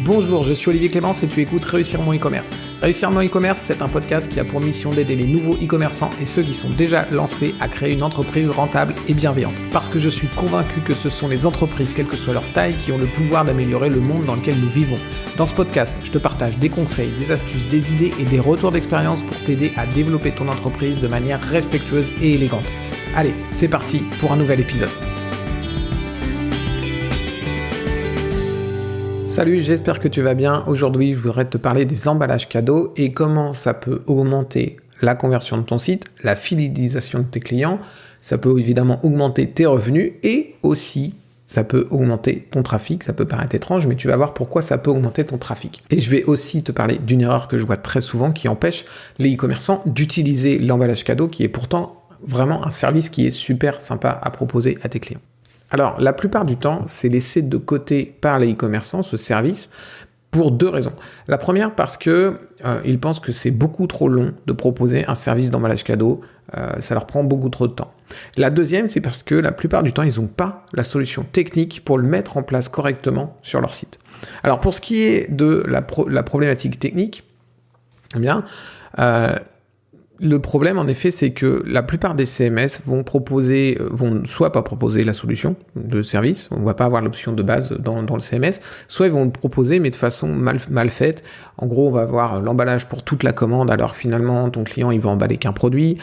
Bonjour, je suis Olivier Clémence et tu écoutes Réussir mon e-commerce. Réussir mon e-commerce, c'est un podcast qui a pour mission d'aider les nouveaux e-commerçants et ceux qui sont déjà lancés à créer une entreprise rentable et bienveillante. Parce que je suis convaincu que ce sont les entreprises, quelle que soit leur taille, qui ont le pouvoir d'améliorer le monde dans lequel nous vivons. Dans ce podcast, je te partage des conseils, des astuces, des idées et des retours d'expérience pour t'aider à développer ton entreprise de manière respectueuse et élégante. Allez, c'est parti pour un nouvel épisode. Salut, j'espère que tu vas bien. Aujourd'hui, je voudrais te parler des emballages cadeaux et comment ça peut augmenter la conversion de ton site, la fidélisation de tes clients. Ça peut évidemment augmenter tes revenus et aussi ça peut augmenter ton trafic. Ça peut paraître étrange, mais tu vas voir pourquoi ça peut augmenter ton trafic. Et je vais aussi te parler d'une erreur que je vois très souvent qui empêche les e-commerçants d'utiliser l'emballage cadeau qui est pourtant vraiment un service qui est super sympa à proposer à tes clients. Alors, la plupart du temps, c'est laissé de côté par les e-commerçants, ce service, pour deux raisons. La première, parce que ils pensent que c'est beaucoup trop long de proposer un service d'emballage cadeau, ça leur prend beaucoup trop de temps. La deuxième, c'est parce que la plupart du temps, ils n'ont pas la solution technique pour le mettre en place correctement sur leur site. Alors, pour ce qui est de la problématique technique, eh bien, le problème, en effet, c'est que la plupart des CMS vont soit pas proposer la solution de service, on va pas avoir l'option de base dans le CMS, soit ils vont le proposer, mais de façon mal faite. En gros, on va avoir l'emballage pour toute la commande, alors finalement, ton client, il va emballer qu'un produit,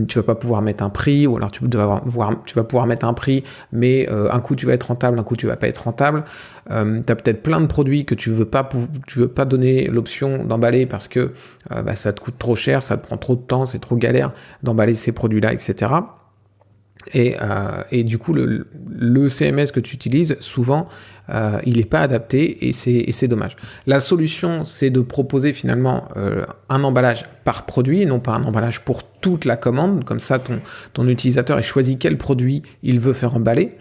tu vas pas pouvoir mettre un prix, ou alors tu vas pouvoir mettre un prix, mais un coup tu vas être rentable, un coup tu vas pas être rentable. Tu as peut-être plein de produits que tu veux pas donner l'option d'emballer parce que ça te coûte trop cher, ça te prend trop de temps, c'est trop galère d'emballer ces produits-là, etc. Et du coup, le CMS que tu utilises, souvent, il n'est pas adapté et c'est dommage. La solution, c'est de proposer finalement un emballage par produit, non pas un emballage pour toute la commande. Comme ça, ton utilisateur il choisit quel produit il veut faire emballer.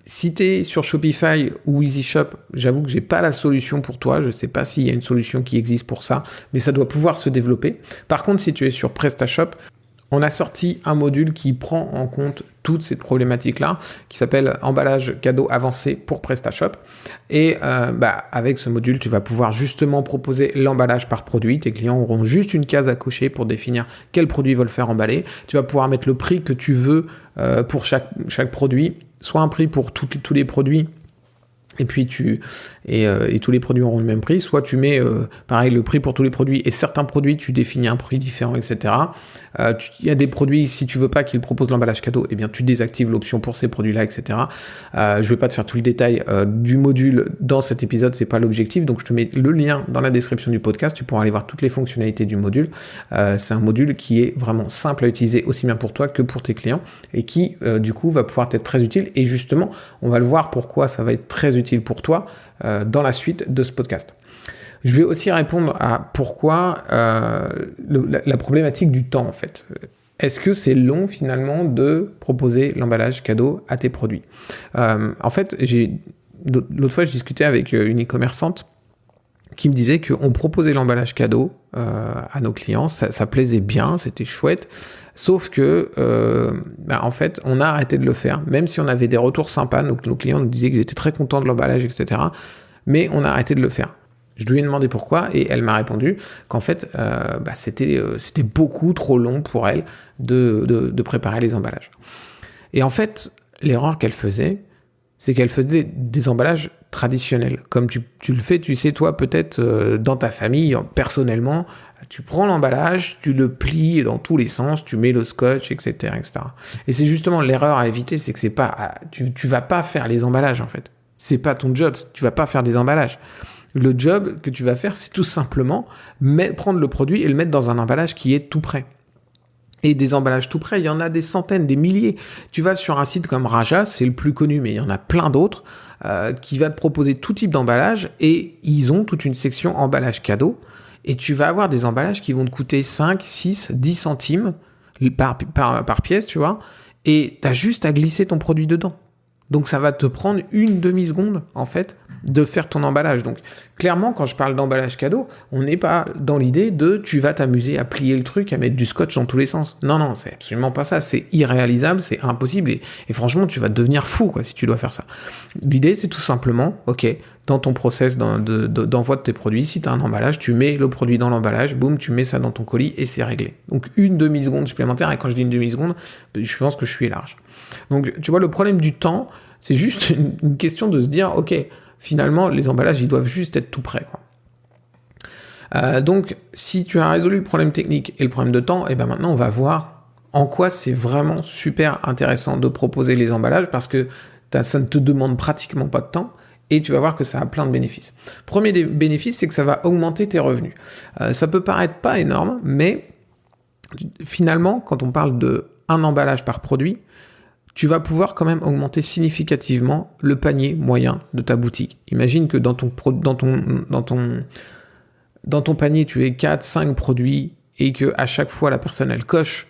Si tu es sur Shopify ou EasyShop, j'avoue que j'ai pas la solution pour toi. Je ne sais pas s'il y a une solution qui existe pour ça, mais ça doit pouvoir se développer. Par contre, si tu es sur PrestaShop, on a sorti un module qui prend en compte toutes ces problématiques-là, qui s'appelle emballage cadeau avancé pour PrestaShop. Et avec ce module, tu vas pouvoir justement proposer l'emballage par produit. Tes clients auront juste une case à cocher pour définir quel produit ils veulent faire emballer. Tu vas pouvoir mettre le prix que tu veux pour chaque produit, soit un prix pour tous les produits, et puis et tous les produits auront le même prix, soit tu mets pareil le prix pour tous les produits et certains produits tu définis un prix différent, etc. Il y a des produits, si tu veux pas qu'ils proposent l'emballage cadeau, eh bien tu désactives l'option pour ces produits-là, etc. Je vais pas te faire tout le détail du module dans cet épisode, c'est pas l'objectif, donc je te mets le lien dans la description du podcast, tu pourras aller voir toutes les fonctionnalités du module. C'est un module qui est vraiment simple à utiliser aussi bien pour toi que pour tes clients et qui du coup va pouvoir être très utile et justement on va le voir pourquoi ça va être très utile pour toi dans la suite de ce podcast. Je vais aussi répondre à pourquoi la problématique du temps en fait. Est-ce que c'est long finalement de proposer l'emballage cadeau à tes produits ? En fait, l'autre fois je discutais avec une e-commerçante qui me disait qu'on proposait l'emballage cadeau à nos clients, ça plaisait bien, c'était chouette, sauf que en fait on a arrêté de le faire, même si on avait des retours sympas, nos clients nous disaient qu'ils étaient très contents de l'emballage, etc. Mais on a arrêté de le faire. Je lui ai demandé pourquoi et elle m'a répondu qu'en fait c'était beaucoup trop long pour elle de préparer les emballages. Et en fait l'erreur qu'elle faisait, c'est qu'elle faisait des emballages traditionnels, comme tu le fais, tu sais, toi, peut-être dans ta famille, personnellement, tu prends l'emballage, tu le plies dans tous les sens, tu mets le scotch, etc., etc. Et c'est justement l'erreur à éviter, c'est que c'est pas, tu vas pas faire les emballages, en fait. C'est pas ton job, tu vas pas faire des emballages. Le job que tu vas faire, c'est tout simplement prendre le produit et le mettre dans un emballage qui est tout prêt. Et des emballages tout prêts, il y en a des centaines, des milliers. Tu vas sur un site comme Raja, c'est le plus connu, mais il y en a plein d'autres, qui va te proposer tout type d'emballage et ils ont toute une section emballage cadeau. Et tu vas avoir des emballages qui vont te coûter 5, 6, 10 centimes par pièce, tu vois. Et tu as juste à glisser ton produit dedans. Donc ça va te prendre une demi-seconde, en fait, de faire ton emballage. Donc clairement, quand je parle d'emballage cadeau, on n'est pas dans l'idée de tu vas t'amuser à plier le truc, à mettre du scotch dans tous les sens. Non, c'est absolument pas ça. C'est irréalisable, c'est impossible. Et franchement, tu vas devenir fou, quoi, si tu dois faire ça. L'idée, c'est tout simplement, ok, dans ton process d'envoi de tes produits. Si tu as un emballage, tu mets le produit dans l'emballage, boum, tu mets ça dans ton colis et c'est réglé. Donc une demi-seconde supplémentaire, et quand je dis une demi-seconde, je pense que je suis large. Donc tu vois, le problème du temps, c'est juste une question de se dire, ok, finalement, les emballages, ils doivent juste être tout prêts, quoi. Donc, si tu as résolu le problème technique et le problème de temps, et ben maintenant, on va voir en quoi c'est vraiment super intéressant de proposer les emballages, parce que ça ne te demande pratiquement pas de temps, et tu vas voir que ça a plein de bénéfices. Premier des bénéfices, c'est que ça va augmenter tes revenus. Ça peut paraître pas énorme, mais finalement, quand on parle de un emballage par produit, tu vas pouvoir quand même augmenter significativement le panier moyen de ta boutique. Imagine que dans ton panier, tu aies 4-5 produits et que à chaque fois, la personne, elle coche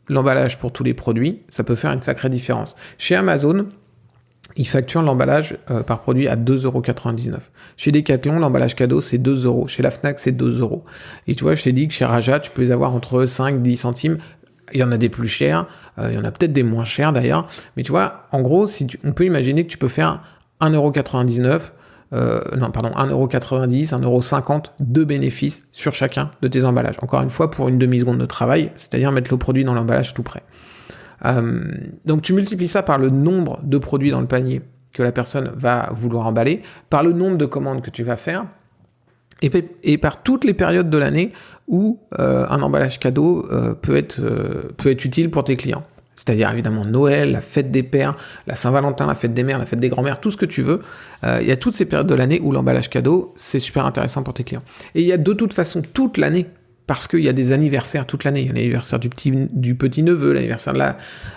l'emballage pour tous les produits. Ça peut faire une sacrée différence. Chez Amazon, ils facturent l'emballage par produit à 2,99 €. Chez Decathlon, l'emballage cadeau, c'est 2 €. Chez la Fnac, c'est 2 €. Et tu vois, je t'ai dit que chez Raja, tu peux les avoir entre 5-10 centimes. Il y en a des plus chers, il y en a peut-être des moins chers d'ailleurs. Mais tu vois, en gros, on peut imaginer que tu peux faire 1,99 €, 1,90 €, 1,50 € de bénéfices sur chacun de tes emballages. Encore une fois, pour une demi-seconde de travail, c'est-à-dire mettre le produit dans l'emballage tout prêt. Donc tu multiplies ça par le nombre de produits dans le panier que la personne va vouloir emballer, par le nombre de commandes que tu vas faire, et par toutes les périodes de l'année où un emballage cadeau peut être utile pour tes clients. C'est-à-dire évidemment Noël, la fête des pères, la Saint-Valentin, la fête des mères, la fête des grands-mères, tout ce que tu veux. Il y a toutes ces périodes de l'année où l'emballage cadeau, c'est super intéressant pour tes clients. Et il y a de toute façon toute l'année, parce qu'il y a des anniversaires toute l'année. Il y a l'anniversaire du petit-neveu, l'anniversaire de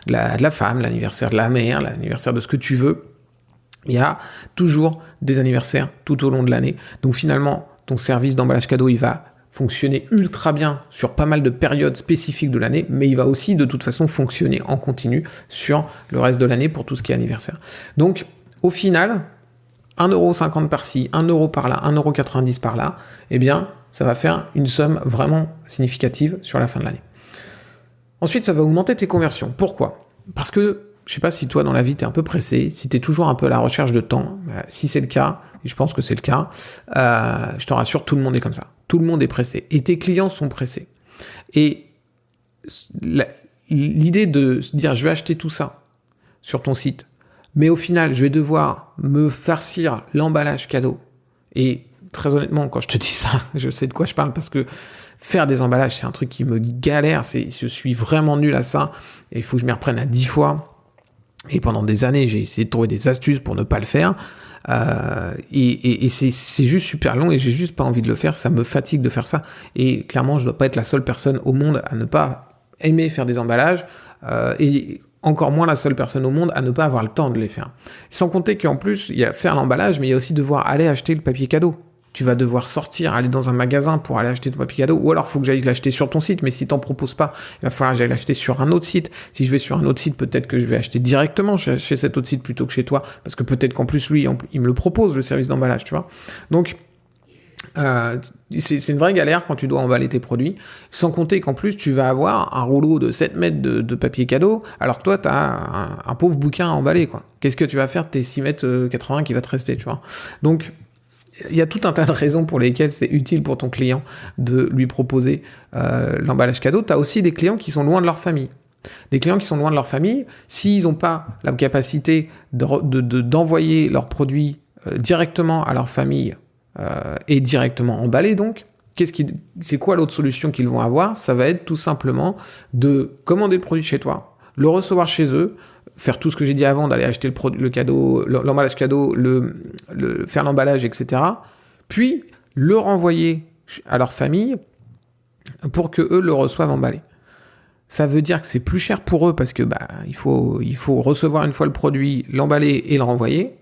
la femme, l'anniversaire de la mère, l'anniversaire de ce que tu veux. Il y a toujours des anniversaires tout au long de l'année. Donc finalement, ton service d'emballage cadeau, il va fonctionner ultra bien sur pas mal de périodes spécifiques de l'année, mais il va aussi de toute façon fonctionner en continu sur le reste de l'année pour tout ce qui est anniversaire. Donc au final, 1,50 € par-ci, 1 € par-là, 1,90 € par-là, eh bien ça va faire une somme vraiment significative sur la fin de l'année. Ensuite, ça va augmenter tes conversions. Pourquoi ? Parce que je sais pas si toi dans la vie tu es un peu pressé, si tu es toujours un peu à la recherche de temps. Si c'est le cas, et je pense que c'est le cas, je te rassure, tout le monde est comme ça. Tout le monde est pressé. Et tes clients sont pressés. Et l'idée de se dire je vais acheter tout ça sur ton site, mais au final je vais devoir me farcir l'emballage cadeau. Et très honnêtement, quand je te dis ça, je sais de quoi je parle, parce que faire des emballages, c'est un truc qui me galère. Je suis vraiment nul à ça. Et il faut que je m'y reprenne à 10 fois. Et pendant des années, j'ai essayé de trouver des astuces pour ne pas le faire. Et c'est juste super long et j'ai juste pas envie de le faire. Ça me fatigue de faire ça. Et clairement, je dois pas être la seule personne au monde à ne pas aimer faire des emballages. Et encore moins la seule personne au monde à ne pas avoir le temps de les faire. Sans compter qu'en plus, il y a faire l'emballage, mais il y a aussi devoir aller acheter le papier cadeau. Tu vas devoir sortir, aller dans un magasin pour aller acheter ton papier cadeau, ou alors il faut que j'aille l'acheter sur ton site, mais si t'en proposes pas, il va falloir que j'aille l'acheter sur un autre site. Si je vais sur un autre site, peut-être que je vais acheter directement chez cet autre site plutôt que chez toi, parce que peut-être qu'en plus, lui, il me le propose, le service d'emballage, tu vois. Donc, c'est une vraie galère quand tu dois emballer tes produits, sans compter qu'en plus, tu vas avoir un rouleau de 7 mètres de papier cadeau, alors que toi, tu as un pauvre bouquin à emballer, quoi. Qu'est-ce que tu vas faire de tes 6 mètres 80 qui va te rester, tu vois. Donc, il y a tout un tas de raisons pour lesquelles c'est utile pour ton client de lui proposer l'emballage cadeau. Tu as aussi des clients qui sont loin de leur famille. Des clients qui sont loin de leur famille, s'ils n'ont pas la capacité d'envoyer leurs produits directement à leur famille et directement emballés, donc, c'est quoi l'autre solution qu'ils vont avoir ? Ça va être tout simplement de commander le produit chez toi, le recevoir chez eux, faire tout ce que j'ai dit avant, d'aller acheter le cadeau, l'emballage cadeau, faire l'emballage, etc. Puis le renvoyer à leur famille pour que eux le reçoivent emballé. Ça veut dire que c'est plus cher pour eux parce que il faut recevoir une fois le produit, l'emballer et le renvoyer.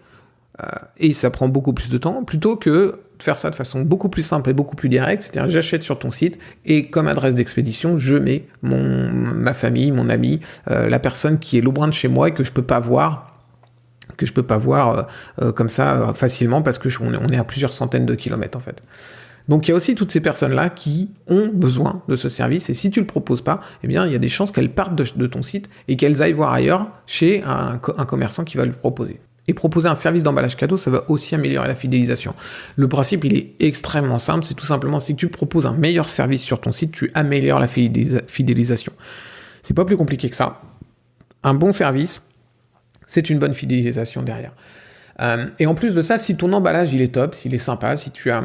Et ça prend beaucoup plus de temps, plutôt que de faire ça de façon beaucoup plus simple et beaucoup plus directe, c'est-à-dire j'achète sur ton site et comme adresse d'expédition, je mets ma famille, mon ami, la personne qui est loin de chez moi et que je peux pas voir comme ça facilement parce que on est à plusieurs centaines de kilomètres en fait. Donc il y a aussi toutes ces personnes-là qui ont besoin de ce service et si tu le proposes pas, eh bien il y a des chances qu'elles partent de ton site et qu'elles aillent voir ailleurs chez un commerçant qui va le proposer. Et proposer un service d'emballage cadeau, ça va aussi améliorer la fidélisation. Le principe, il est extrêmement simple. C'est tout simplement, si tu proposes un meilleur service sur ton site, tu améliores la fidélisation. C'est pas plus compliqué que ça. Un bon service, c'est une bonne fidélisation derrière. Et en plus de ça, si ton emballage, il est top, s'il est sympa, si tu as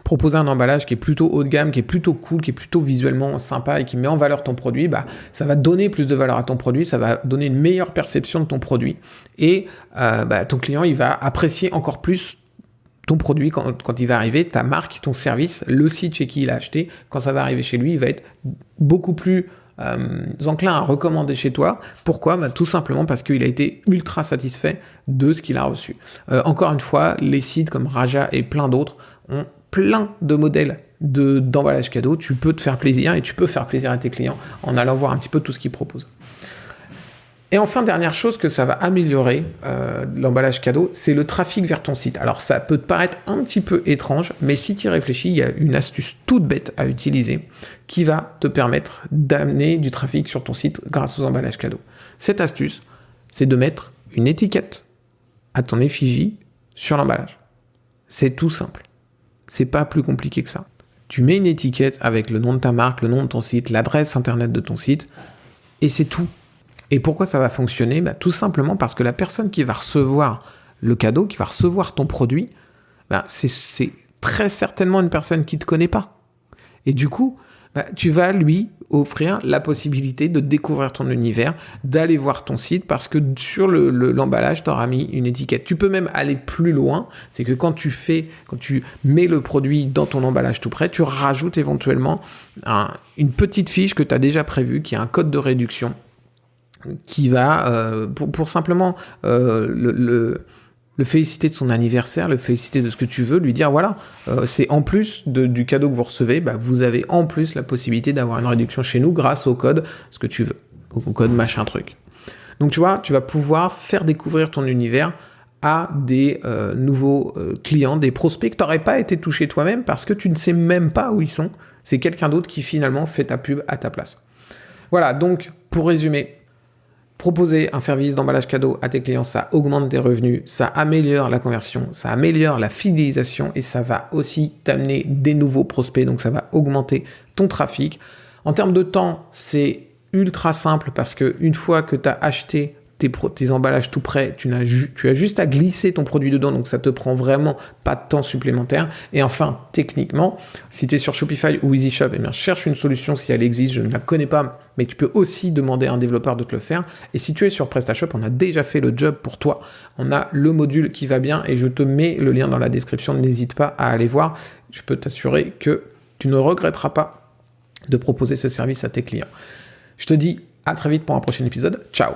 proposé un emballage qui est plutôt haut de gamme, qui est plutôt cool, qui est plutôt visuellement sympa et qui met en valeur ton produit, ça va donner plus de valeur à ton produit, ça va donner une meilleure perception de ton produit. Et ton client, il va apprécier encore plus ton produit quand il va arriver, ta marque, ton service, le site chez qui il a acheté. Quand ça va arriver chez lui, il va être beaucoup plus enclin à recommander chez toi. Pourquoi ? Tout simplement parce qu'il a été ultra satisfait de ce qu'il a reçu. Encore une fois, les sites comme Raja et plein d'autres ont plein de modèles d'emballage cadeau. Tu peux te faire plaisir et tu peux faire plaisir à tes clients en allant voir un petit peu tout ce qu'ils proposent. Et enfin, dernière chose que ça va améliorer l'emballage cadeau, c'est le trafic vers ton site. Alors ça peut te paraître un petit peu étrange, mais si tu y réfléchis, il y a une astuce toute bête à utiliser qui va te permettre d'amener du trafic sur ton site grâce aux emballages cadeaux. Cette astuce, c'est de mettre une étiquette à ton effigie sur l'emballage. C'est tout simple. C'est pas plus compliqué que ça. Tu mets une étiquette avec le nom de ta marque, le nom de ton site, l'adresse internet de ton site, et c'est tout. Et pourquoi ça va fonctionner ? Tout simplement parce que la personne qui va recevoir le cadeau, qui va recevoir ton produit, c'est très certainement une personne qui ne te connaît pas. Et du coup, tu vas lui offrir la possibilité de découvrir ton univers, d'aller voir ton site, parce que sur l'emballage, tu auras mis une étiquette. Tu peux même aller plus loin, c'est que quand tu mets le produit dans ton emballage tout prêt, tu rajoutes éventuellement une petite fiche que tu as déjà prévue, qui a un code de réduction, qui va, pour simplement le féliciter de son anniversaire, le féliciter de ce que tu veux, lui dire voilà, c'est en plus du cadeau que vous recevez, vous avez en plus la possibilité d'avoir une réduction chez nous grâce au code ce que tu veux, au code machin truc. Donc tu vois, tu vas pouvoir faire découvrir ton univers à des nouveaux clients, des prospects que tu n'aurais pas été touché toi-même parce que tu ne sais même pas où ils sont. C'est quelqu'un d'autre qui finalement fait ta pub à ta place. Voilà, donc pour résumer, proposer un service d'emballage cadeau à tes clients, ça augmente tes revenus, ça améliore la conversion, ça améliore la fidélisation et ça va aussi t'amener des nouveaux prospects, donc ça va augmenter ton trafic. En termes de temps, c'est ultra simple parce qu'une fois que tu as acheté tes emballages tout prêts, tu as juste à glisser ton produit dedans, donc ça te prend vraiment pas de temps supplémentaire. Et enfin, techniquement, si tu es sur Shopify ou EasyShop, cherche une solution si elle existe, je ne la connais pas, mais tu peux aussi demander à un développeur de te le faire. Et si tu es sur PrestaShop, on a déjà fait le job pour toi. On a le module qui va bien et je te mets le lien dans la description, n'hésite pas à aller voir. Je peux t'assurer que tu ne regretteras pas de proposer ce service à tes clients. Je te dis à très vite pour un prochain épisode. Ciao!